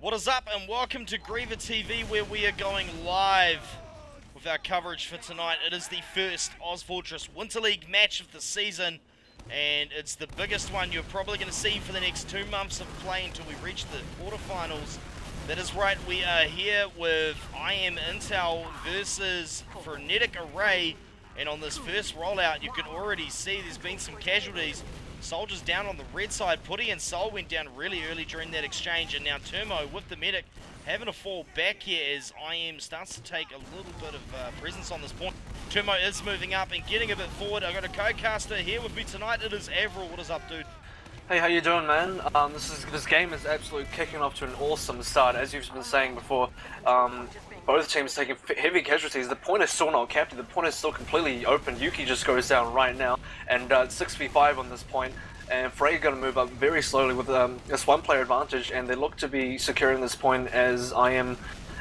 What is up, and welcome to GreaverTV, where we are going live with our coverage for tonight. It is the first ozfortress Winter League match of the season, and it's the biggest one you're probably going to see for the next 2 months of play until we reach the quarterfinals. That is right, we are here with Intel versus Frenetic Array, and on this first rollout, you can already see there's been some casualties. Soldiers down on the red side. Putty and Soul went down really early during that exchange, and now Turmo with the medic having to fall back here as IM starts to take a little bit of presence on this point. Turmo is moving up and getting a bit forward. I've got a co-caster here with me tonight. It is Avril. What is up, dude? Hey, how you doing, man? This game is absolutely kicking off to an awesome start. As you've been saying before, both teams taking heavy casualties. The point is still not captured. The point is still completely open. Yuki just goes down right now, and 6v5 on this point. And Frey going to move up very slowly with this one-player advantage, and they look to be securing this point as IM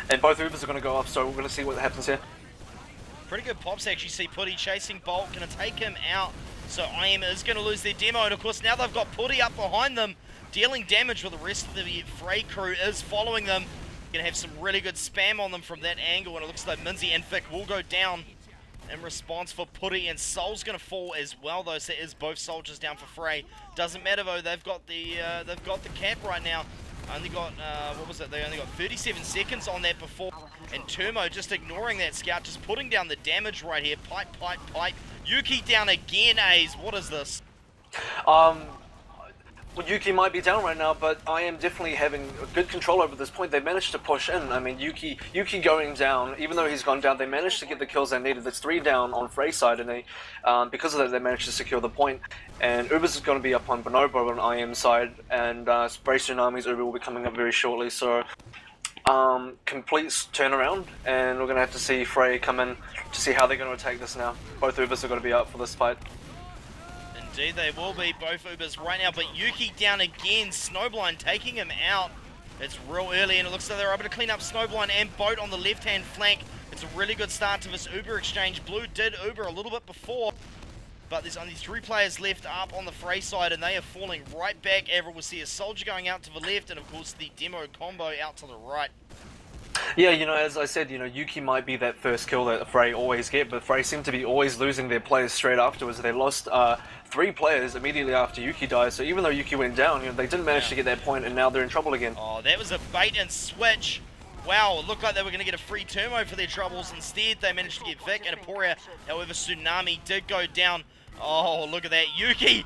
and both Ubers are going to go up. So we're going to see what happens here. Pretty good pops actually. See Putty chasing Bolt, going to take him out. So IM is going to lose their demo, and of course now they've got Putty up behind them, dealing damage while the rest of the Frey crew is following them. Going to have some really good spam on them from that angle, and it looks like Minzy and Vic will go down in response for Putty, and Soul's going to fall as well though, so it is both soldiers down for Frey. Doesn't matter though, they've got the cap right now. Only got, what was it, they only got 37 seconds on that before, and Turmo just ignoring that scout, just putting down the damage right here. Pipe. Yuki down again, A's. What is this? Well, Yuki might be down right now, but I am definitely having good control over this point. They managed to push in. I mean, Yuki going down, even though he's gone down, they managed to get the kills they needed. There's 3 down on Frey's side, and they, because of that, they managed to secure the point. And Ubers is going to be up on Bonobo on IM side, and Spray Tsunami's Uber will be coming up very shortly. So, complete turnaround, and we're going to have to see Frey come in to see how they're going to attack this now. Both Ubers are going to be up for this fight. Indeed, they will be, both Ubers right now, but Yuki down again, Snowblind taking him out. It's real early, and it looks like they're able to clean up Snowblind and Boat on the left-hand flank. It's a really good start to this Uber exchange. Blue did Uber a little bit before, but there's only 3 players left up on the Frey side, and they are falling right back. Everett will see a soldier going out to the left, and of course the demo combo out to the right. Yeah, you know, as I said, you know, Yuki might be that first kill that Frey always get, but Frey seem to be always losing their players straight afterwards. They lost 3 players immediately after Yuki died, so even though Yuki went down, you know, they didn't manage to get that point, and now they're in trouble again. Oh, that was a bait and switch. Wow, it looked like they were going to get a free Turmo for their troubles. Instead, they managed to get Vic and Aporia. However, Tsunami did go down. Oh, look at that. Yuki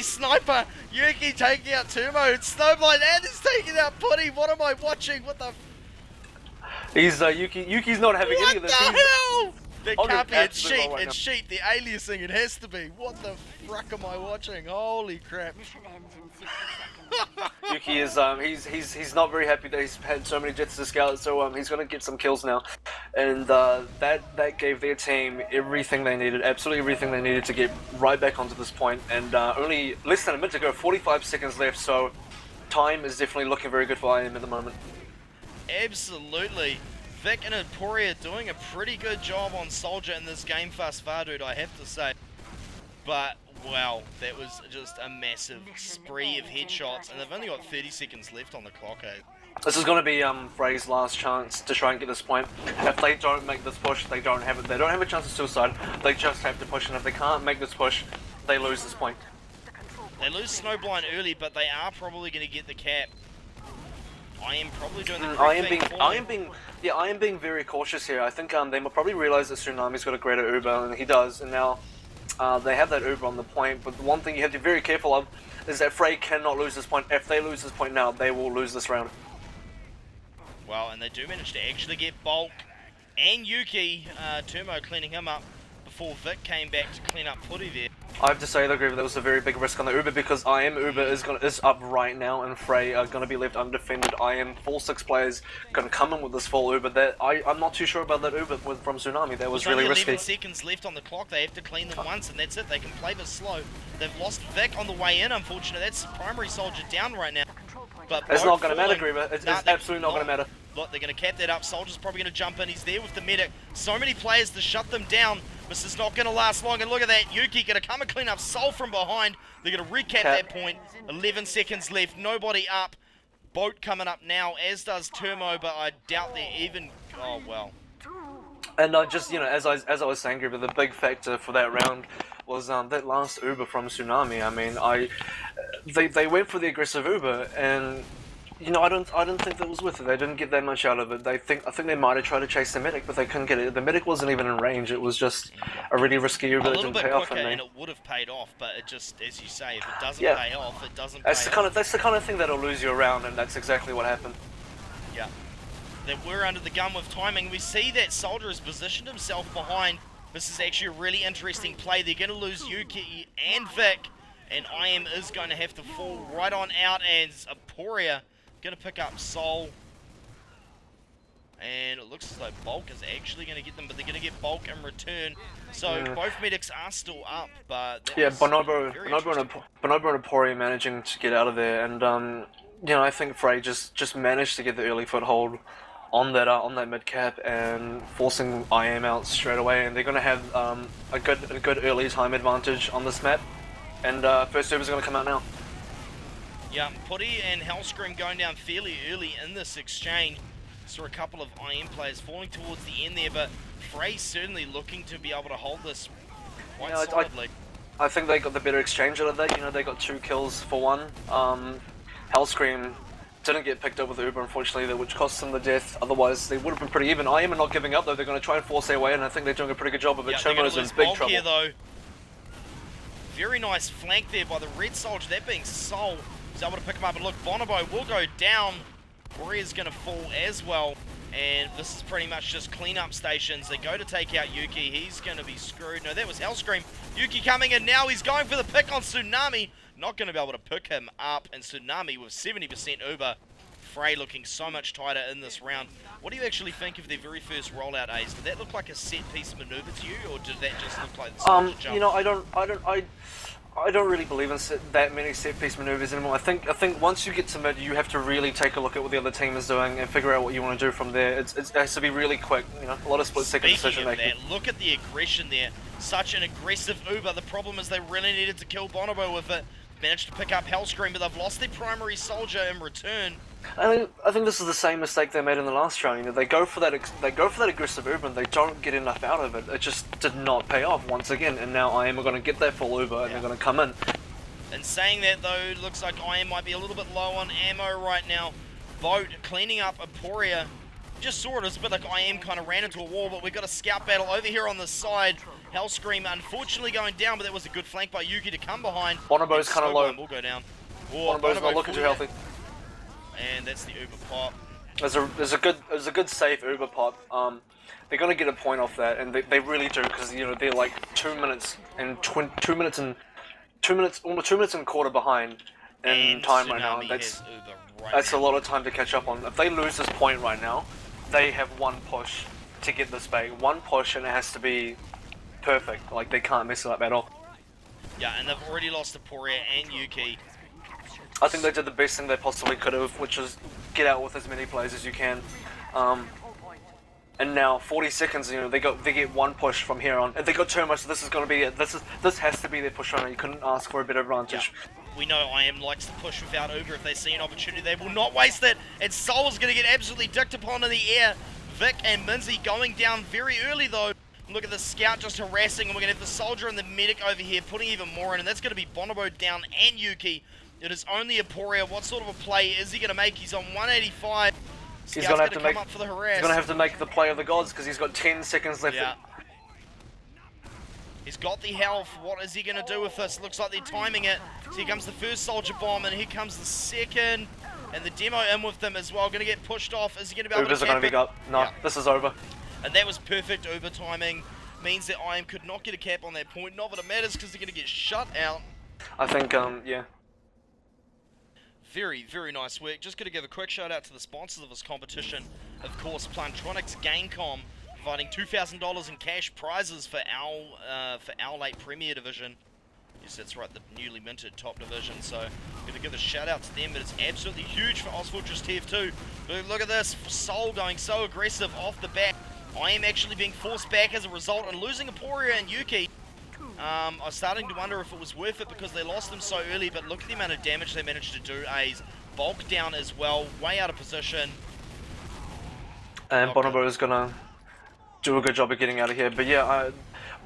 sniper. Yuki taking out Turmo. It's Snowblind, and he's taking out Putty. What am I watching? What the... He's Yuki's not having any of this. What the hell? That can't be a cheat. Right It's cheat. The aliasing. It has to be. What the frick am I watching? Holy crap. Yuki is he's not very happy that he's had so many jets to scout, so he's gonna get some kills now, and that gave their team everything they needed, absolutely everything they needed to get right back onto this point. And only less than a minute to go, 45 seconds left, so time is definitely looking very good for IM at the moment. Absolutely. Vic and Aporia doing a pretty good job on Soldier in this game thus far, dude, I have to say. But, wow, that was just a massive spree of headshots, and they've only got 30 seconds left on the clock, eh? This is going to be Frey's last chance to try and get this point. If they don't make this push, they don't have a chance of suicide. They just have to push, and if they can't make this push, they lose this point. They lose Snowblind early, but they are probably going to get the cap. I am probably doing the correct thing. I am being very cautious here. I think they will probably realize that Tsunami's got a greater Uber, and he does, and now they have that Uber on the point. But the one thing you have to be very careful of is that Frey cannot lose this point. If they lose this point now, they will lose this round. Well, and they do manage to actually get Bulk and Yuki, Turmo cleaning him up before Vic came back to clean up Putty there. I have to say though, Griever, that was a very big risk on the Uber, because Uber is up right now, and Frey are going to be left undefended. full 6 players going to come in with this full Uber. That I'm not too sure about that Uber from Tsunami. That was really risky. 11 seconds left on the clock. They have to clean them once, and that's it. They can play this slow. They've lost Vic on the way in, unfortunately. That's the primary soldier down right now. But it's not going to matter, Griever. It's absolutely not going to matter. Look, they're going to cap that up. Soldier's probably going to jump in. He's there with the medic. So many players to shut them down. This is not going to last long. And look at that. Yuki going to come and clean up Soul from behind. They're going to recap that point. 11 seconds left. Nobody up. Boat coming up now, as does Turmo, but I doubt they're even... Oh, well. And I just, as I was saying, Griever, the big factor for that round was that last Uber from Tsunami. I mean, they went for the aggressive Uber, and I don't think that was worth it. They didn't get that much out of it. I think they might have tried to chase the medic, but they couldn't get it. The medic wasn't even in range. It was just a really risky Uber that didn't pay off. And it would have paid off, but it just, as you say, if it doesn't pay off, it doesn't pay off. That's the kind of thing that'll lose you a round, and that's exactly what happened. Yeah. They were under the gun with timing. We see that Soldier has positioned himself behind. This is actually a really interesting play. They're going to lose Yuki and Vic, and IM is going to have to fall right on out as Aporia going to pick up Sol. And it looks as though Bulk is actually going to get them, but they're going to get Bulk in return. So both medics are still up, but... Yeah, Bonobo and Aporia managing to get out of there, and I think Frey just managed to get the early foothold on that mid cap and forcing IM out straight away, and they're going to have a good early time advantage on this map, and first server's going to come out now. Yeah, Putty and Hellscream going down fairly early in this exchange. Saw a couple of IM players falling towards the end there, but Frey certainly looking to be able to hold this quite solidly. I think they got the better exchange out of that. They got 2 kills for 1. Hellscream didn't get picked up with the Uber, unfortunately, which cost them the death. Otherwise, they would have been pretty even. IM are not giving up, though. They're going to try and force their way, and I think they're doing a pretty good job of it. Chomo's in big trouble. Here, though. Very nice flank there by the Red Soldier. That being Sol, was able to pick him up. And look, Bonobo will go down. Warrior's going to fall as well. And this is pretty much just cleanup stations. They go to take out Yuki. He's going to be screwed. No, that was Hellscream. Yuki coming in now. He's going for the pick on Tsunami. Not going to be able to pick him up. And Tsunami with 70% Uber. Frey looking so much tighter in this round. What do you actually think of their very first rollout, Ace? Did that look like a set-piece maneuver to you, or did that just look like the jump? I don't really believe in that many set-piece maneuvers anymore. I think once you get to mid, you have to really take a look at what the other team is doing and figure out what you want to do from there. It has to be really quick. A lot of split-second decision making. Look at the aggression there. Such an aggressive Uber. The problem is they really needed to kill Bonobo with it. Managed to pick up Hellscream, but they've lost their primary soldier in return. I think this is the same mistake they made in the last round. They go for that aggressive Uber and they don't get enough out of it. It just did not pay off once again, and now IM are going to get that full Uber and they're going to come in. And saying that though, it looks like IM might be a little bit low on ammo right now. Boat cleaning up Aporia. Just saw it as a bit like IM kind of ran into a wall, but we've got a scout battle over here on the side. Hellscream unfortunately going down, but that was a good flank by Yuki to come behind. Bonobo's kind of low. Will go down. Bonobo's not looking too healthy. And that's the Uber pop. There's a good safe Uber pop. They're gonna get a point off that, and they really do, because they're like 2 minutes and almost 2 minutes and a quarter behind in time right now. That's a lot of time to catch up on. If they lose this point right now, they have 1 push to get this bag. 1 push, and it has to be perfect. Like, they can't mess it up at all. Yeah, and they've already lost Aporia and Yuki. I think they did the best thing they possibly could have, which was get out with as many players as you can. And now 40 seconds, they get 1 push from here on, and they got Turmo, so this is going to be it. This has to be their push runner. You couldn't ask for a better advantage. Yeah. We know IM likes to push without Uber. If they see an opportunity, they will not waste it. And Sol's going to get absolutely dicked upon in the air. Vic and Minzy going down very early though. Look at the scout just harassing, and we're going to have the soldier and the medic over here putting even more in, and that's going to be Bonobo down and Yuki. It is only Aporia. What sort of a play is he going to make? He's on 185. He's going to have to come up for the harass. He's going to have to make the play of the gods, because he's got 10 seconds left. Yeah. He's got the health. What is he going to do with this? Looks like they're timing it. So here comes the first soldier bomb, and here comes the second. And the demo in with them as well. Going to get pushed off. Is he going to be able Ubers to are going to be up. No, yeah. This is over. And that was perfect Uber timing. Means that IM could not get a cap on that point. Not that it matters, because they're going to get shut out. I think, yeah. Very, very nice work. Just going to give a quick shout out to the sponsors of this competition. Of course, Plantronics Gamecom, providing $2,000 in cash prizes for OWL8 Premier Division. Yes, that's right, the newly minted top division. So, going to give a shout out to them, but it's absolutely huge for OWL8 TF2. Look at this, Sol going so aggressive off the back. I am actually being forced back as a result and losing Aporia and Yuki. I was starting to wonder if it was worth it because they lost them so early, but look at the amount of damage they managed to do, A's. Bulk down as well, way out of position. And Okay. Bonobo is gonna do a good job of getting out of here. But yeah,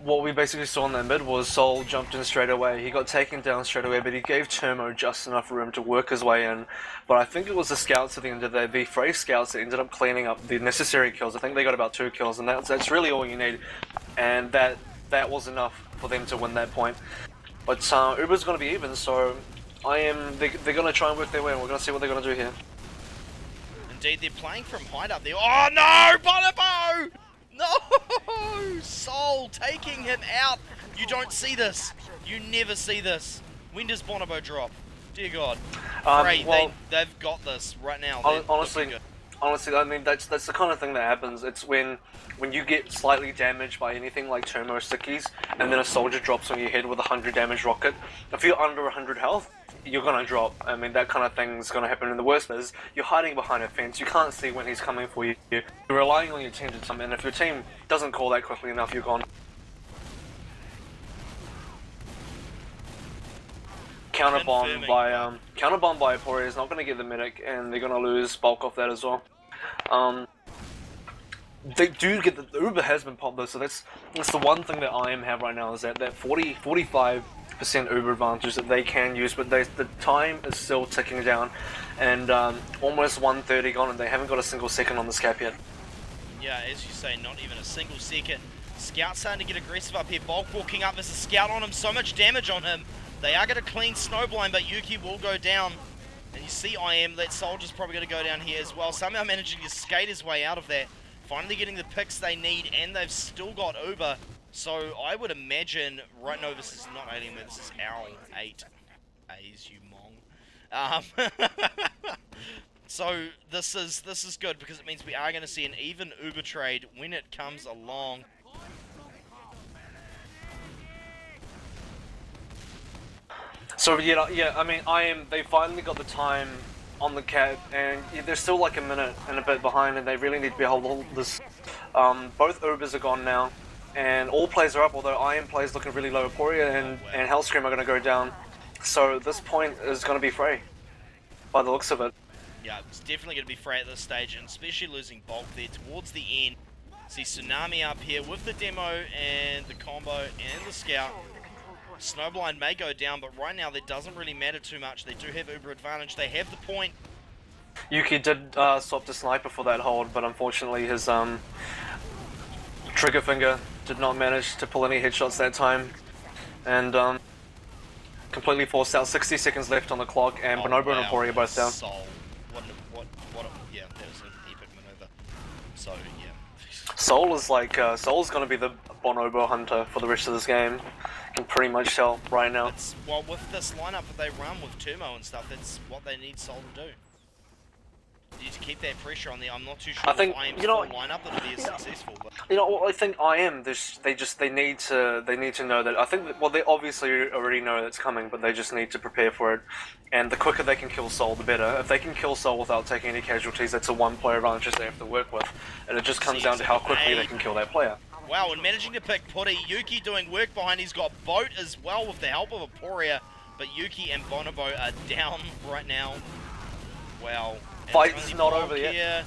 what we basically saw in that mid was Sol jumped in straight away. He got taken down straight away, but he gave Turmo just enough room to work his way in. But I think it was the scouts at the end of the day, the Frey scouts that ended up cleaning up the necessary kills. I think they got about 2 kills, and that's really all you need. And that was enough for them to win that point. But Uber's going to be even, so they're going to try and work their way, and we're going to see what they're going to do here. Indeed, they're playing from height up there. Oh no, Bonobo! No! Sol taking him out. You don't see this. You never see this. When does Bonobo drop? Dear God. Frey, well, they've got this right now. Honestly, I mean that's the kind of thing that happens. It's when you get slightly damaged by anything like Turmo stickies, and then a soldier drops on your head with a 100 damage rocket. If you're under 100 health, you're gonna drop. I mean, that kind of thing's gonna happen. And the worst is you're hiding behind a fence. You can't see when he's coming for you. You're relying on your team to come in. If your team doesn't call that quickly enough, you're gone. Counterbomb by Aporia is not going to get the medic, and they're going to lose bulk off that as well. They do get the Uber has been popped though, so that's the one thing that IM have right now is that 45% Uber advantage that they can use, but the time is still ticking down, and almost 1:30 gone, and they haven't got a single second on this cap yet. Yeah, as you say, not even a single second. Scout starting to get aggressive up here. Bulk walking up. There's a scout on him. So much damage on him. They are going to clean Snowblind, but Yuki will go down. And you see IM, that soldier's probably going to go down here as well. Somehow managing to skate his way out of that. Finally getting the picks they need, and they've still got Uber. So I would imagine, right now this is not Alien, this is OWL8. A's, you mong. So this is good, because it means we are going to see an even Uber trade when it comes along. So yeah, I mean, they finally got the time on the cap, and they're still like a minute and a bit behind, and they really need to be hold this. Both Ubers are gone now, and all plays are up, although IM plays looking really low. Aporia and Hellscream are going to go down, so this point is going to be Frey, by the looks of it. Yeah, it's definitely going to be Frey at this stage, and especially losing bulk there towards the end. See Tsunami up here with the demo and the combo and the scout. Snowblind may go down, but right now that doesn't really matter too much. They do have Uber advantage. They have the point. Yuki did swap to sniper for that hold, but unfortunately his trigger finger did not manage to pull any headshots that time, and completely forced out. 60 seconds left on the clock, and Bonobo and Aporia both down. Sol. Yeah, that was an epic maneuver. So, yeah. Sol is like, Sol's gonna be the Bonobo hunter for the rest of this game. Can pretty much tell right now. Well, with this lineup that they run with Turmo and stuff, that's what they need Sol to do. You need to keep that pressure on there. I'm not too sure if IM's full lineup that'll be as successful. But you know, well, I think IM, they need to know that. I think that, well, they obviously already know that's coming, but they just need to prepare for it. And the quicker they can kill Sol, the better. If they can kill Sol without taking any casualties, that's a one-player advantage they have to work with, and it just comes down to how quickly they can kill that player. Wow, and managing to pick Putty, Yuki doing work behind. He's got Boat as well with the help of Aporia, but Yuki and Bonobo are down right now. Wow. Fight's not over yet.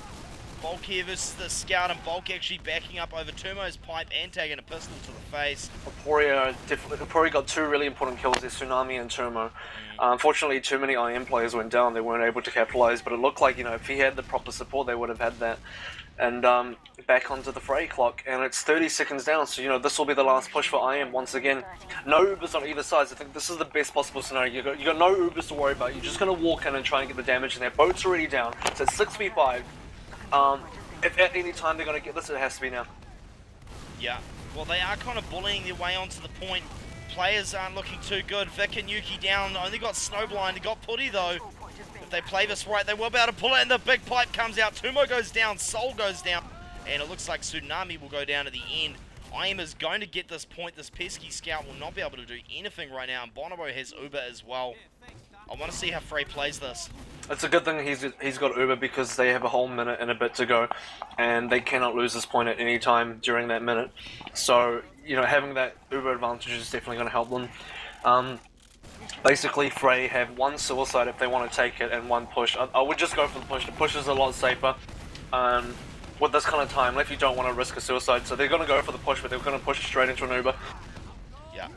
Bulk here versus the scout, and Bulk actually backing up over Turmo's pipe and taking a pistol to the face. Aporia got 2 really important kills there, Tsunami and Turmo. Unfortunately, too many IM players went down. They weren't able to capitalize, but it looked like, you know, if he had the proper support, they would have had that. And back onto the Frey clock, and it's 30 seconds down, so, you know, this will be the last push for IM once again. No Ubers on either side. I think this is the best possible scenario. You got no Ubers to worry about. You're just going to walk in and try and get the damage, and their boat's already down. So it's 6v5. If at any time they're going to get this, it has to be now. Yeah, well, they are kind of bullying their way onto the point. Players aren't looking too good. Vic and Yuki down. Only got Snowblind. They got Putty, though. If they play this right, they will be able to pull it, and the big pipe comes out. Turmo goes down, Sol goes down, and it looks like Tsunami will go down at the end. IM is going to get this point. This pesky scout will not be able to do anything right now, and Bonobo has Uber as well. I want to see how Frey plays this. It's a good thing he's got Uber, because they have a whole minute and a bit to go, and they cannot lose this point at any time during that minute. So, you know, having that Uber advantage is definitely going to help them. Basically, Frey have one suicide if they want to take it and one push. I would just go for the push. The push is a lot safer. With this kind of time, if you don't want to risk a suicide, so they're going to go for the push, but they're going to push straight into an Uber. Yeah.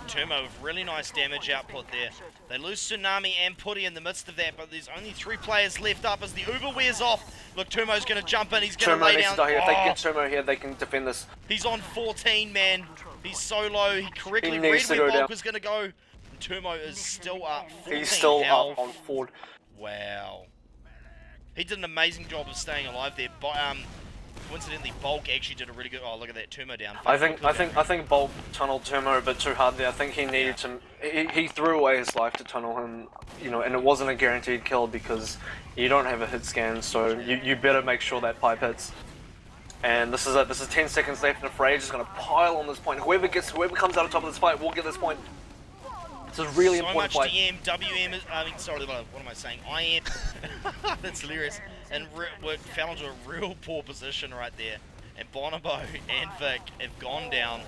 Turmo with really nice damage output there. They lose Tsunami and Putty in the midst of that, but there's only 3 players left up as the Uber wears off. Look, Turmo's going to jump in. He's going to lay down. If they get Turmo here, they can defend this. He's on 14, man. He's so low. He correctly read where Bulk was going to go. And Turmo is still up 14 He's still health. up on Ford. Wow. He did an amazing job of staying alive there. But, coincidentally, Bulk actually did a really good. Oh, look at that, Turmo down. I think Bulk tunneled Turmo a bit too hard there. I think he needed to. He threw away his life to tunnel him, you know, and it wasn't a guaranteed kill because you don't have a hit scan, so you better make sure that pipe hits. And this is 10 seconds left, and Frey is going to pile on this point. Whoever comes out on top of this fight will get this point. It's a really important fight. So much DM, WM, sorry, what am I saying? IM. That's hilarious. And fell into a real poor position right there. And Bonobo and Vic have gone down.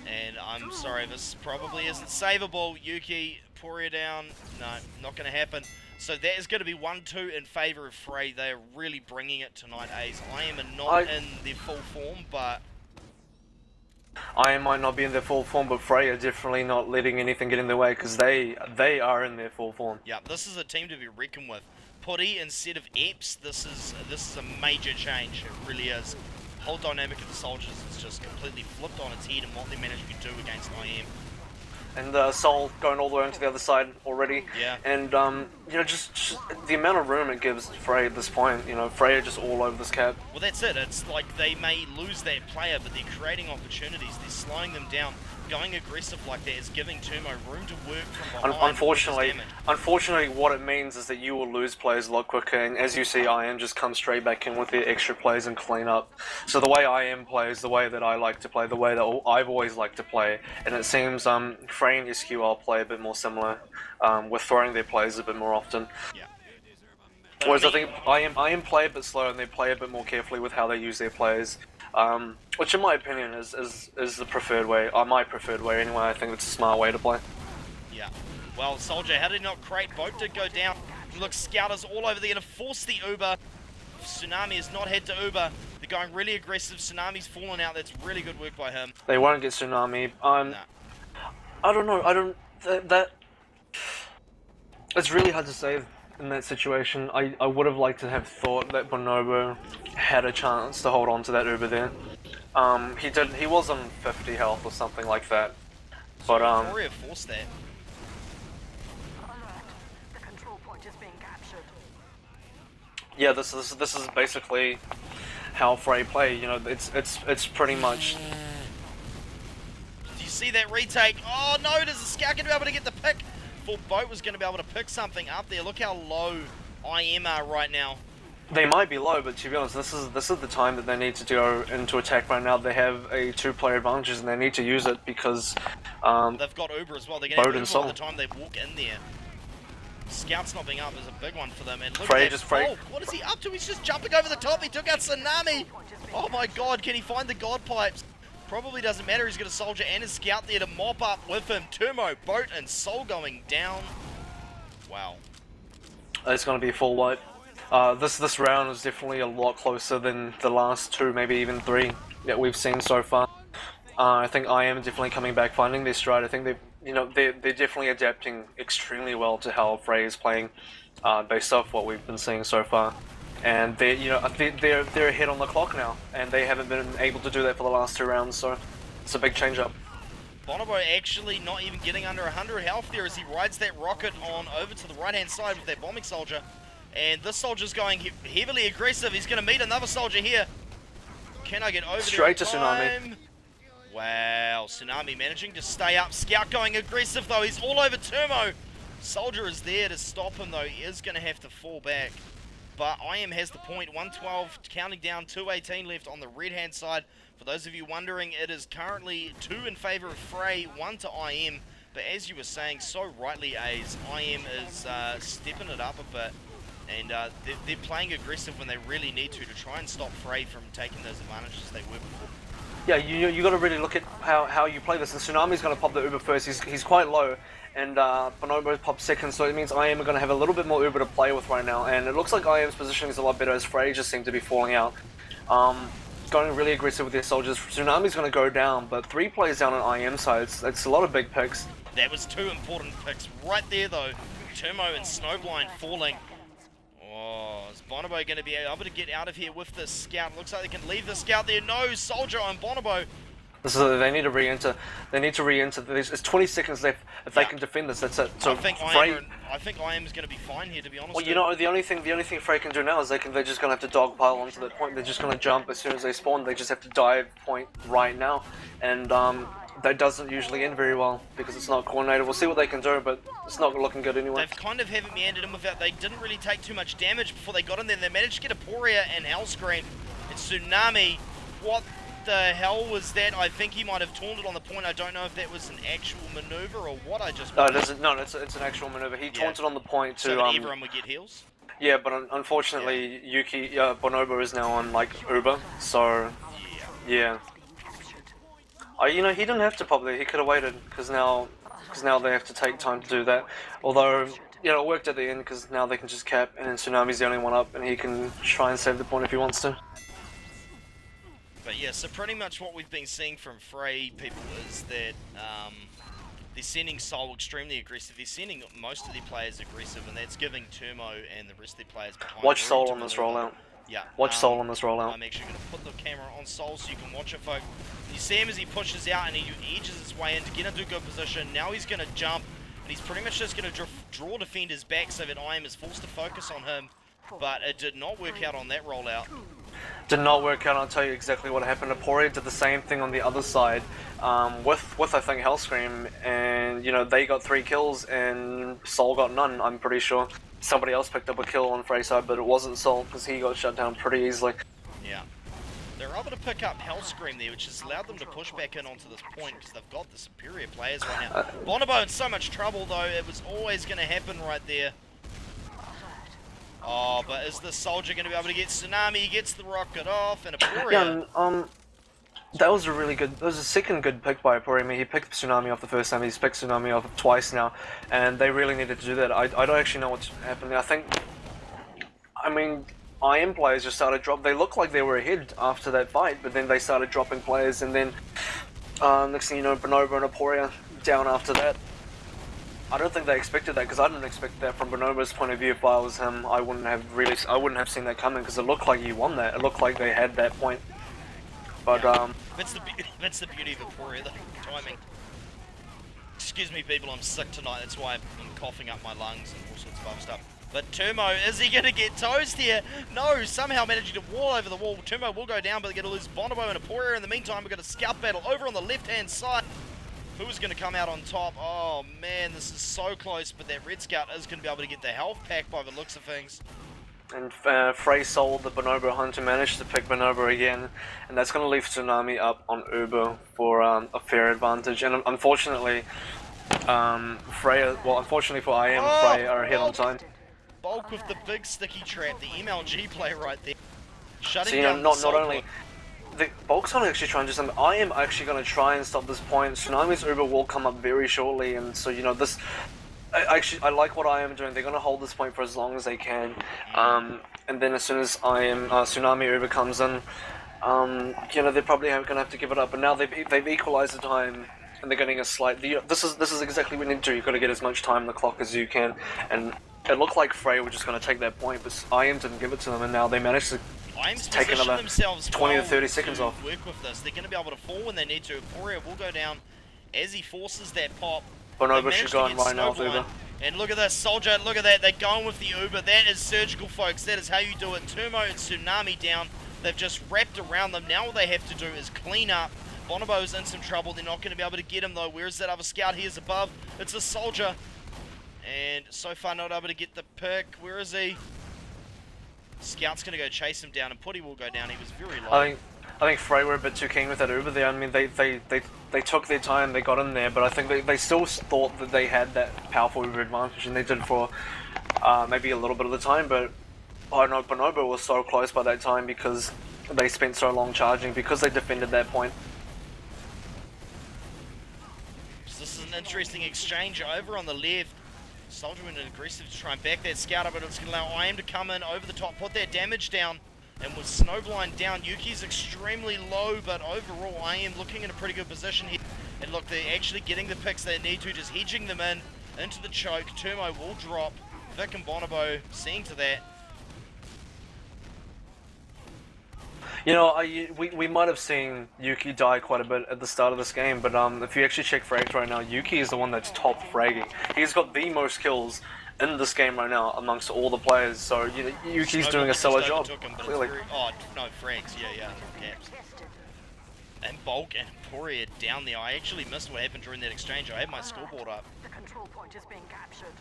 And I'm sorry, this probably isn't savable. Yuki, Poria down. No, not going to happen. So that is going to be 1-2 in favour of Frey. They are really bringing it tonight, A's. IM are not in their full form, but... IM might not be in their full form, but Frey are definitely not letting anything get in their way because they are in their full form. Yeah, this is a team to be reckoned with. Putty instead of Eps, this is a major change. It really is. The whole dynamic of the Soldiers is just completely flipped on its head and what they managed to do against IM. And Sol going all the way onto the other side already. Yeah. And you know, just the amount of room it gives Frey at this point. You know, Frey are just all over this cap. Well, that's it. It's like they may lose that player, but they're creating opportunities. They're slowing them down. Going aggressive like that is giving Turmo room to work from behind. Unfortunately, what it means is that you will lose players a lot quicker, and as you see, IM just come straight back in with their extra plays and clean up. So the way IM plays, the way that I like to play, the way that I've always liked to play, and it seems Frey and SQL play a bit more similar, with throwing their plays a bit more often. Yeah. Whereas I think IM play a bit slow and they play a bit more carefully with how they use their plays. Which in my opinion is the preferred way, my preferred way anyway. I think it's a smart way to play. Yeah. Well, Soldier, how did he not crate? Boat did go down. Look, Scouters all over. They're going to force the Uber. Tsunami has not had to Uber. They're going really aggressive. Tsunami's fallen out. That's really good work by him. They won't get Tsunami. Nah. I don't know. It's really hard to say in that situation. I would have liked to have thought that Bonobo had a chance to hold on to that Uber there. He was on 50 health or something like that. But Warrior forced that. The control point is being captured. Yeah, this is basically how Frey play. You know, it's pretty much. Do you see that retake? Oh no, does the scout going to be able to get the pick? Thought Boat was going to be able to pick something up there. Look how low IM are right now. They might be low, but to be honest, this is the time that they need to go into attack right now. They have a 2-player advantage and they need to use it because they've got Uber as well. They're going to have Uber by the time they walk in there. Scouts not being up is a big one for them. And look at that. What is he up to? He's just jumping over the top. He took out Tsunami. Oh my god, can he find the god pipes? Probably doesn't matter. He's got a Soldier and a Scout there to mop up with him. Turmo, Boat, and Sol going down. Wow. It's going to be a full wipe. This round is definitely a lot closer than the last 2, maybe even 3 that we've seen so far. I think IM definitely coming back, finding their stride. I think they're definitely adapting extremely well to how Frey is playing, based off what we've been seeing so far. And they're ahead on the clock now, and they haven't been able to do that for the last 2 rounds. So it's a big change up. Bonobo actually not even getting under 100 health there as he rides that rocket on over to the right hand side with that bombing soldier. And this soldier's going heavily aggressive. He's going to meet another soldier here. Can I get over straight there? To Tsunami. Wow, Tsunami managing to stay up. Scout going aggressive though. He's all over Turmo. Soldier is there to stop him though. He is going to have to fall back. But IM has the point. 112 counting down. 218 left on the red hand side. For those of you wondering, it is currently 2 in favour of Frey, 1 to IM. But as you were saying so rightly, A's, IM is stepping it up a bit. And they're playing aggressive when they really need to try and stop Frey from taking those advantages they were before. Yeah, you got to really look at how you play this. And Tsunami's going to pop the Uber first. He's quite low, and Bonobo pops second. So it means IM are going to have a little bit more Uber to play with right now. And it looks like IM's positioning is a lot better as Frey just seem to be falling out. Going really aggressive with their soldiers. Tsunami's going to go down, but 3 players down on IM side. It's a lot of big picks. That was 2 important picks right there, though. Turmo and Snowblind falling. Oh, is Bonobo going to be able to get out of here with this scout? Looks like they can leave the scout there. No, Soldier on Bonobo. They need to re-enter. They need to re-enter. There's 20 seconds left. If they can defend this, that's it. So I think IM is going to be fine here, to be honest. Well, you know, the only thing Frey can do now is they're just going to have to dogpile onto that point. They're just going to jump as soon as they spawn. They just have to dive point right now, and that doesn't usually end very well because it's not coordinated. We'll see what they can do, but it's not looking good anyway. They've kind of haven't meandered in without. They didn't really take too much damage before they got in there. They managed to get Aporia and Hellscream and Tsunami. What the hell was that? I think he might have taunted on the point. I don't know if that was an actual maneuver or what. I just no, it's an actual maneuver. He taunted on the point to so that everyone would get heals. Yeah, but unfortunately, Bonobo is now on like Uber, so yeah. You know, he didn't have to pop there. He could have waited because now they have to take time to do that. Although, you know, it worked at the end because now they can just cap, and Tsunami's the only one up, and he can try and save the point if he wants to. But yeah, so pretty much what we've been seeing from Frey people is that they're sending Soul extremely aggressive. They're sending most of their players aggressive, and that's giving Turmo and the rest of their players behind. Watch Soul on this rollout. Yeah. Watch Soul on this rollout. I'm actually going to put the camera on Soul so you can watch it, folks. You see him as he pushes out and he edges his way in to get into a good position. Now he's going to jump, and he's pretty much just going to draw defenders back so that IM is forced to focus on him. But it did not work out on that rollout. Did not work out. I'll tell you exactly what happened. Aporia did the same thing on the other side with I think Hellscream, and you know they got 3 kills and Soul got none. I'm pretty sure somebody else picked up a kill on Frey's side, but it wasn't Soul because he got shut down pretty easily. Yeah, they're able to pick up Hellscream there, which has allowed them to push back in onto this point because they've got the superior players right now. Bonobo in so much trouble though. It was always going to happen right there. Oh, but is the Soldier going to be able to get Tsunami? He gets the rocket off, and Aporia. Yeah, that was a really good. That was a second good pick by Aporia. I mean, he picked Tsunami off the first time. He's picked Tsunami off twice now, and they really needed to do that. I don't actually know what's happening. I mean, IM players just started drop. They looked like they were ahead after that fight, but then they started dropping players, and then next thing you know, Bonobo and Aporia down after that. I don't think they expected that because I didn't expect that from Bonobo's point of view. If I was him, I wouldn't have seen that coming because it looked like he won that. It looked like they had that point. But that's the beauty of Aporia, the timing. Excuse me, people, I'm sick tonight. That's why I'm coughing up my lungs and all sorts of other stuff. But Turmo, is he going to get toast here? No, somehow managing to wall over the wall. Turmo will go down, but they're going to lose Bonobo and Aporia. In the meantime, we've got a scout battle over on the left-hand side. Who's going to come out on top? Oh man, this is so close, but that Red Scout is going to be able to get the health pack by the looks of things. And Frey sold the Bonobo Hunter, managed to pick Bonobo again, and that's going to leave Tsunami up on Uber for a fair advantage. And unfortunately, unfortunately for IM, Frey are ahead on time. Bulk with the big sticky trap, the MLG play right there. Shutting so, you down know, not only... The Bulk's going to actually try and do something. I am actually going to try and stop this point. Tsunami's Uber will come up very shortly, and so, you know, this... I like what I am doing. They're going to hold this point for as long as they can. And then as soon as Tsunami Uber comes in, you know, they're probably going to have to give it up. But now they've equalized the time, and they're getting a slight... This is exactly what you need to do. You've got to get as much time on the clock as you can. And it looked like Frey were just going to take that point, but IM didn't give it to them, and now they managed to... take another 20 to 30 seconds off. Work with this. They're going to be able to fall when they need to. Aporia will go down as he forces that pop. Bonobo should go on right now with Uber. And look at this, Soldier, look at that. They're going with the Uber. That is surgical, folks. That is how you do it. Turmo and Tsunami down. They've just wrapped around them. Now all they have to do is clean up. Bonobo's in some trouble. They're not going to be able to get him, though. Where's that other scout? He is above. It's a Soldier. And so far not able to get the pick. Where is he? Scout's going to go chase him down, and Putty will go down. He was very low. I think Frey were a bit too keen with that Uber there. I mean, they took their time, they got in there, but I think they still thought that they had that powerful Uber advantage, and they did for maybe a little bit of the time, but Bonobo was so close by that time because they spent so long charging, because they defended that point. an interesting exchange over on the left. Soldier went aggressive to try and back that scout up, but it's going to allow IM to come in over the top, put that damage down, and with Snowblind down, Yuki's extremely low, but overall IM looking in a pretty good position here. And look, they're actually getting the picks they need to, just hedging them in into the choke. Turmo will drop. Vic and Bonobo seeing to that. You know, we might have seen Yuki die quite a bit at the start of this game, but if you actually check frags right now, Yuki is the one that's top fragging. He's got the most kills in this game right now amongst all the players, so you know, Yuki's doing a stellar job, clearly. Oh, no, frags, yeah, caps. And Bulk and Emporia down there. I actually missed what happened during that exchange. I had my scoreboard up. The control point is being captured.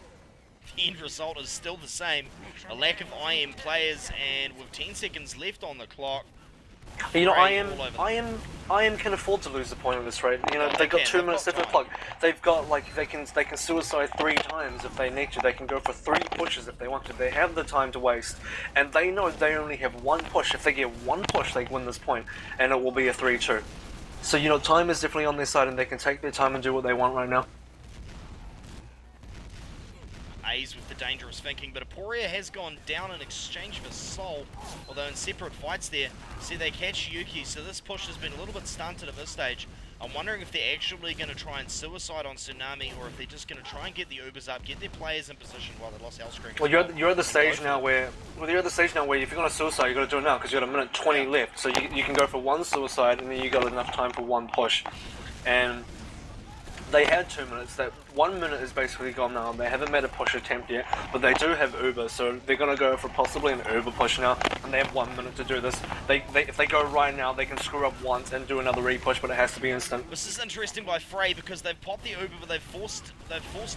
The end result is still the same. A lack of IM players, and with 10 seconds left on the clock, you know, IM can afford to lose the point of this rate. You know, they've got 2 minutes left on the clock. They've got, like, they can suicide 3 times if they need to. They can go for 3 pushes if they want to. They have the time to waste, and they know they only have 1 push. If they get 1 push, they win this point, and it will be a 3-2. So, you know, time is definitely on their side, and they can take their time and do what they want right now. A's with the dangerous thinking, but Aporia has gone down in exchange for Soul, although in separate fights there. See, they catch Yuki, so this push has been a little bit stunted at this stage. I'm wondering if they're actually going to try and suicide on Tsunami, or if they're just going to try and get the Ubers up, get their players in position while they lost Hellscream. Well, you're at the stage now where, if you're going to suicide, you got to do it now, because you got 1:20 left. So you can go for 1 suicide, and then you got enough time for 1 push. And they had 2 minutes. That 1 minute is basically gone now. They haven't made a push attempt yet, but they do have Uber, so they're gonna go for possibly an Uber push now, and they have 1 minute to do this. If they go right now, they can screw up once and do another repush, but it has to be instant. This is interesting by Frey because they've popped the Uber, but they've forced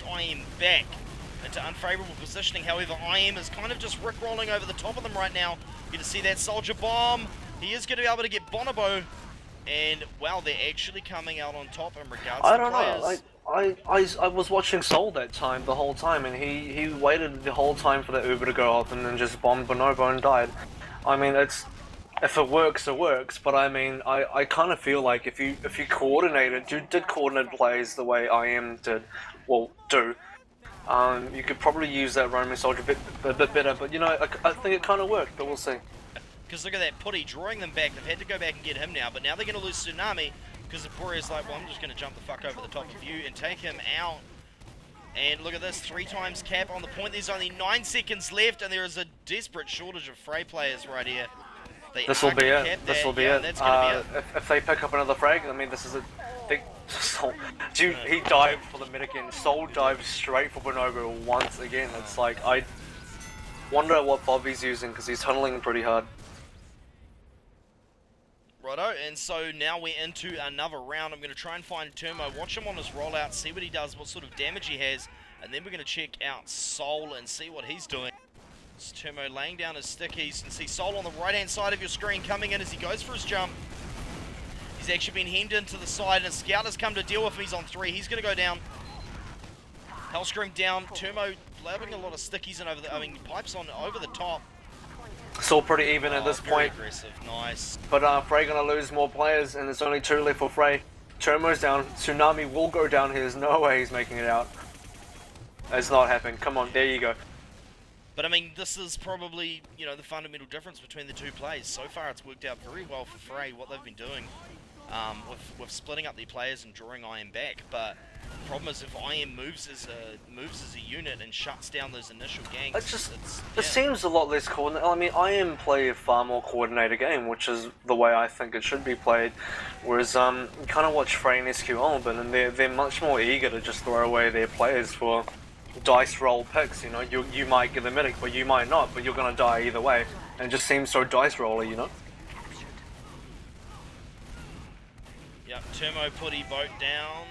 IM back into unfavourable positioning. However, IM is kind of just rickrolling over the top of them right now. You can see that soldier bomb. He is going to be able to get Bonobo. And, wow, they're actually coming out on top in regards I to don't players. know, I was watching Soul that time, the whole time, and he waited the whole time for that Uber to go off and then just bombed Bonobo and died. I mean, if it works, it works, but I mean, I kind of feel like if you coordinated, did coordinate plays the way IM did, you could probably use that roaming soldier a bit better, but you know, I think it kind of worked, but we'll see. Because look at that Putty drawing them back. They've had to go back and get him now, but now they're going to lose Tsunami because Aporia's like, well, I'm just going to jump the fuck over the top of you and take him out. And look at this, 3 times cap on the point. There's only 9 seconds left, and there is a desperate shortage of Frey players right here. This will be it. That's gonna be it. If they pick up another frag, I mean, this is a big Soul. Dude, he dived for the mid again. Soul dived straight for Bonobo once again. It's like, I wonder what Bobby's using because he's tunneling pretty hard. Righto, and so now we're into another round. I'm going to try and find Turmo, watch him on his rollout, see what he does, what sort of damage he has, and then we're going to check out Soul and see what he's doing. It's Turmo laying down his stickies, and see Soul on the right-hand side of your screen coming in as he goes for his jump. He's actually been hemmed into the side, and a scout has come to deal with him. He's on 3. He's going to go down. Hellscream down. Turmo lobbing a lot of stickies in over the, pipes on over the top. Still pretty even at this point. Aggressive, nice. But Frey gonna lose more players, and there's only 2 left for Frey. Turmo's down. Tsunami will go down here. There's no way he's making it out. It's not happening. Come on, there you go. But I mean, this is probably, you know, the fundamental difference between the 2 plays. So far, it's worked out very well for Frey, what they've been doing with splitting up their players and drawing IM back. But the problem is if IM moves as a unit and shuts down those initial ganks, it seems a lot less coordinated. I mean, IM play a far more coordinated game, which is the way I think it should be played. Whereas you kind of watch Frey and SQL, and they're much more eager to just throw away their players for dice roll picks. You know, you might get the medic, but you might not. But you're gonna die either way, and it just seems so dice rolly, you know. Yep, Turmo Putty boat down.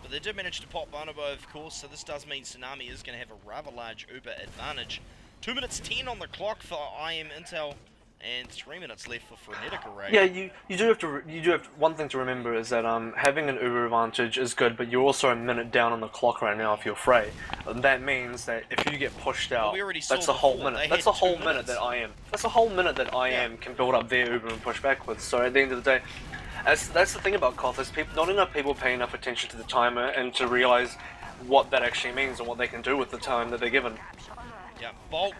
But they did manage to pop Bonobo, of course, so this does mean Tsunami is going to have a rather large Uber advantage. 2 minutes 10 on the clock for IM Intel, and 3 minutes left for Frenetic Array. Yeah, you do have one thing to remember is that having an Uber advantage is good, but you're also a minute down on the clock right now if you're Frey. And that means that if you get pushed out, that's a whole minute. That's a whole minute that IM. That's a whole minute that IM can build up their Uber and push back with. So at the end of the day, That's the thing about Koth, is people, not enough people pay enough attention to the timer and to realize what that actually means and what they can do with the time that they're given. Yeah, Bulk,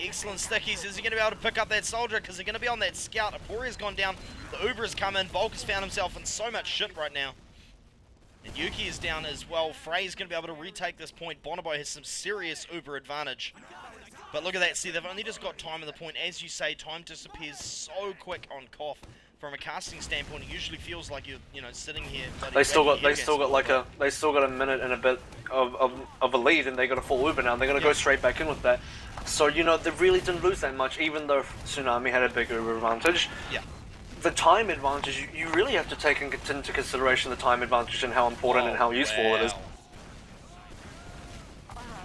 excellent stickies. Is he going to be able to pick up that soldier? Because they're going to be on that scout. Aporia's gone down. The Uber has come in. Bulk has found himself in so much shit right now. And Yuki is down as well. Frey's going to be able to retake this point. Bonobo has some serious Uber advantage. But look at that. See, they've only just got time in the point. As you say, time disappears so quick on Koth. From a casting standpoint, it usually feels like you're, sitting here. They still got a minute and a bit of a lead, and they got a full Uber now. They're gonna go straight back in with that. So they really didn't lose that much, even though Tsunami had a big Uber advantage. Yeah. The time advantage, you really have to take into consideration the time advantage and how important and how useful it is.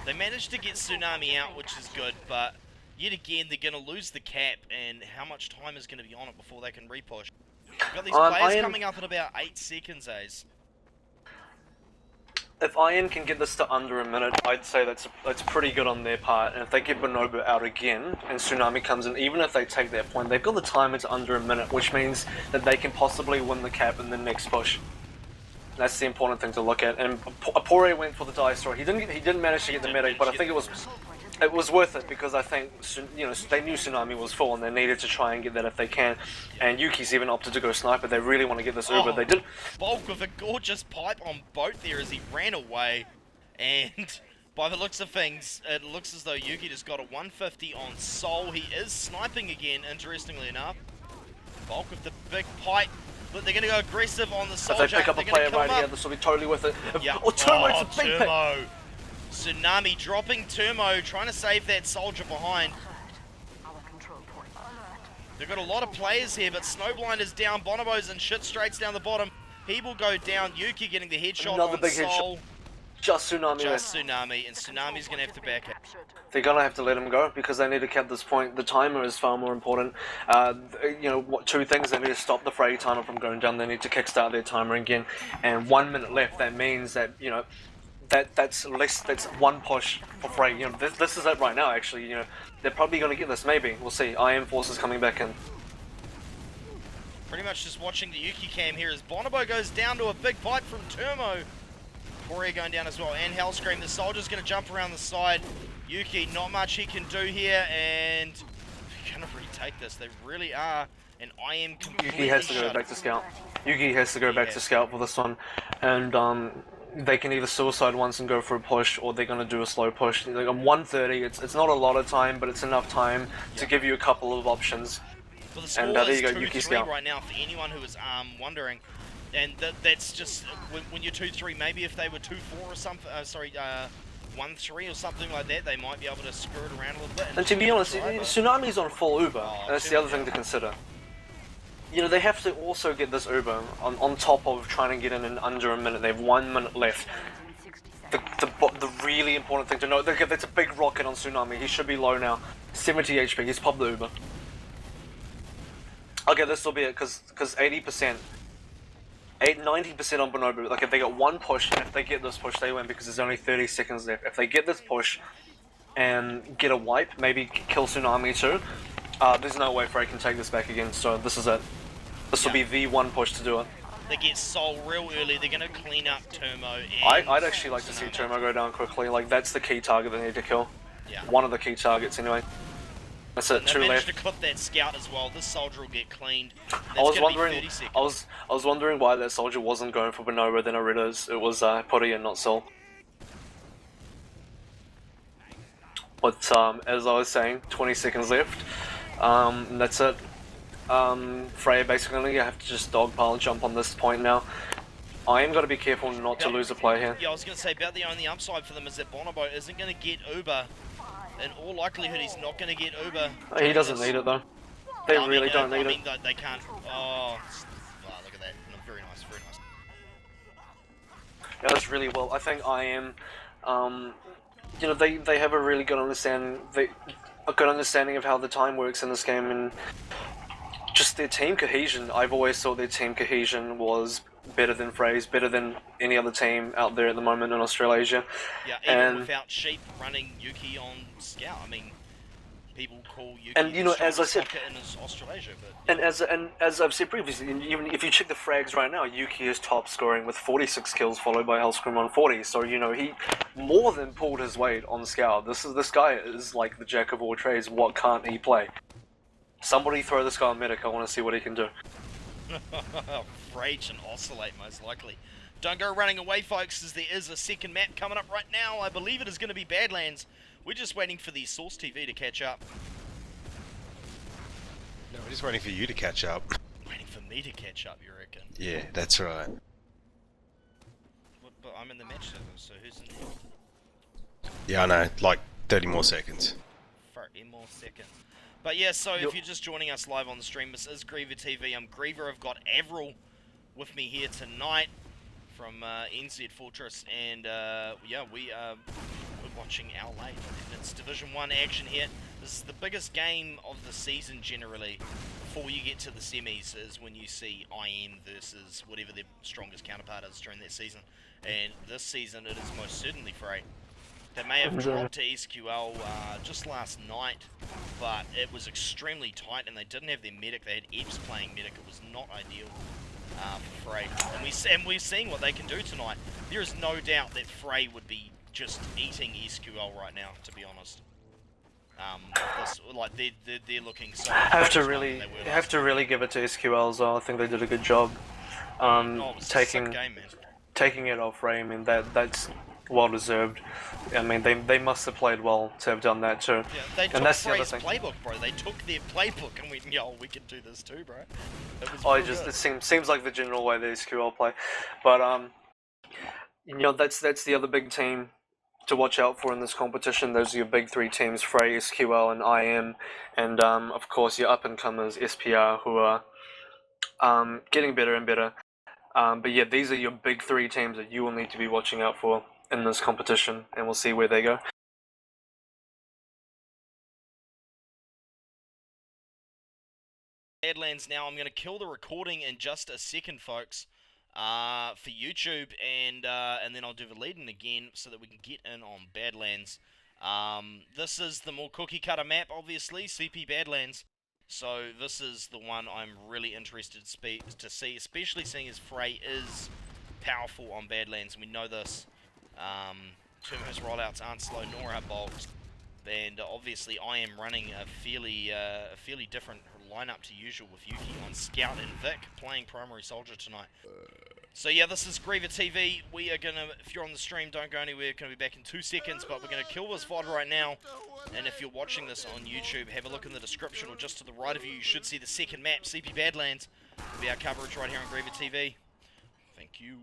They managed to get Tsunami out, which is good, but yet again, they're going to lose the cap, and how much time is going to be on it before they can repush? We've got these players coming up in about 8 seconds, Ace. If Iron can get this to under a minute, I'd say that's pretty good on their part. And if they get Bonobo out again, and Tsunami comes in, even if they take that point, they've got the timer to under a minute, which means that they can possibly win the cap in the next push. That's the important thing to look at. And Aporia went for the dice throw. He didn't manage to get the medic, but I think it was worth it, because I think they knew Tsunami was full and they needed to try and get that if they can. And Yuki's even opted to go sniper. They really want to get this Uber. They did. Bulk with a gorgeous pipe on boat there as he ran away, and by the looks of things, it looks as though Yuki just got a 150 on Soul. He is sniping again, interestingly enough. Bulk with the big pipe. But they're going to go aggressive on the soldier. If they pick up a player right here, this will be totally worth it. Yeah. Oh, Turmo's a big pick. Tsunami dropping Turmo, trying to save that soldier behind. They've got a lot of players here, but Snowblind is down. Bonobo's in shit straights down the bottom. He will go down. Yuki getting the headshot Another on big Soul. Headshot. Just Tsunami. Just Tsunami, and Tsunami's going to have to back it. They're going to have to let him go, because they need to cap this point. The timer is far more important. Two things: they need to stop the Frey timer from going down. They need to kickstart their timer again. And 1 minute left. That means that that's less. That's one push for Frey. This is it right now. Actually, they're probably going to get this. Maybe we'll see. IM forces coming back in. Pretty much just watching the Yuki cam here as Bonobo goes down to a big pipe from Turmo. Poirier going down as well, and Hellscream. The soldier's going to jump around the side. Yuki, not much he can do here, and they're going to retake this. They really are. And I am completely Yuki has to go back to scout. Yuki has to go back to scout for this one, and they can either suicide once and go for a push, or they're going to do a slow push. Like on 1:30, it's not a lot of time, but it's enough time to give you a couple of options. Well, the score there is you go, Yuki 2-3 scout. right now for anyone who is wondering. And that's just, when you're 2-3, maybe if they were 2-4 or something, 1-3 or something like that, they might be able to screw it around a little bit. And to be honest, Tsunami's on full Uber. That's the other thing to consider. They have to also get this Uber on top of trying to get in under a minute. They have 1 minute left. The really important thing to note, that's a big rocket on Tsunami. He should be low now. 70 HP, he's popped the Uber. Okay, this will be it, because 80%. 90% on Bonobo. Like, if they get one push, and if they get this push, they win, because there's only 30 seconds left. If they get this push and get a wipe, maybe kill Tsunami too, there's no way Frey can take this back again, so this is it. This will be the one push to do it. They get Soul real early, they're going to clean up Turmo. I'd actually like to see Turmo go down quickly. Like, that's the key target they need to kill. Yeah. One of the key targets, anyway. That's it, two left. They managed to clip that scout as well. This soldier will get cleaned. I was wondering why that soldier wasn't going for Bonobo, then I realized it was Putty and not Soul. But as I was saying, 20 seconds left. That's it. Freya basically have to just dogpile jump on this point now. I am going to be careful not to lose a play here. Yeah, I was going to say, about the only upside for them is that Bonobo isn't going to get Uber. In all likelihood, he's not going to get Uber. He doesn't need it though. They really don't need it. They can't. Oh, wow, look at that. Very nice, very nice. Yeah, that's really well. I think I am. They have a really good understanding. A good understanding of how the time works in this game, and just their team cohesion. I've always thought their team cohesion was better than Frey's, better than any other team out there at the moment in Australasia. Yeah, even without Sheep running Yuki on Scout. I mean, people call Yuki And, you know, the as I strongest said- blocker in Australasia, but And as I've said previously, even if you check the frags right now, Yuki is top scoring with 46 kills, followed by Hellscream on 40. So you know he more than pulled his weight on Scout. This guy is like the jack of all trades. What can't he play? Somebody throw this guy on medic. I want to see what he can do. Rage and Oscillate most likely. Don't go running away, folks, as there is a second map coming up right now. I believe it is going to be Badlands. We're just waiting for the Source TV to catch up. No, we're just waiting for you to catch up. Waiting for me to catch up, you reckon? Yeah, that's right. But I'm in the match server, so who's in there? Yeah, I know. Like 30 more seconds. 30 more seconds. But yeah, so if you're just joining us live on the stream, this is GreaverTV. I'm Griever. I've got Avril with me here tonight from NZ Fortress, and yeah, we're watching OWL8, and it's Division 1 action here. This is the biggest game of the season generally. Before you get to the semis is when you see IM versus whatever their strongest counterpart is during that season. And this season it is most certainly Frey. They may have dropped to SQL just last night, but it was extremely tight and they didn't have their medic. They had Eps playing medic. It was not ideal for Frey. And we're seeing what they can do tonight. There is no doubt that Frey would be just eating SQL right now, to be honest. They're looking so much Have to better really than they were have last to really give it to SQL as well. I think they did a good job night. Oh, it was a sick taking game, man. taking it off Ray. I mean that's well deserved. I mean they must have played well to have done that too. Yeah, they took And that's the other Frey's thing. playbook, bro. They took their playbook and went, yo, we can do this too, bro. It was Oh, real good. it seems like the general way that SQL play, but you know that's the other big team to watch out for in this competition. Those are your big three teams: Frey, SQL, and IM, and of course your up and comers SPR, who are getting better and better. But yeah, these are your big three teams that you will need to be watching out for in this competition, and we'll see where they go. Badlands now. I'm going to kill the recording in just a second, folks, for YouTube, and then I'll do the lead-in again so that we can get in on Badlands. This is the more cookie-cutter map, obviously, CP Badlands. So this is the one I'm really interested to see, especially seeing as Frey is powerful on Badlands. We know this. Terminus rollouts aren't slow, nor are bulks. And obviously I am running a fairly different lineup to usual with Yuki on Scout and Vic playing primary soldier tonight. So yeah, this is GreaverTV. We are gonna, if you're on the stream, don't go anywhere. Gonna be back in 2 seconds, but we're gonna kill this VOD right now. And if you're watching this on YouTube, have a look in the description, or just to the right of you, you should see the second map, CP Badlands. It'll be our coverage right here on GreaverTV. Thank you.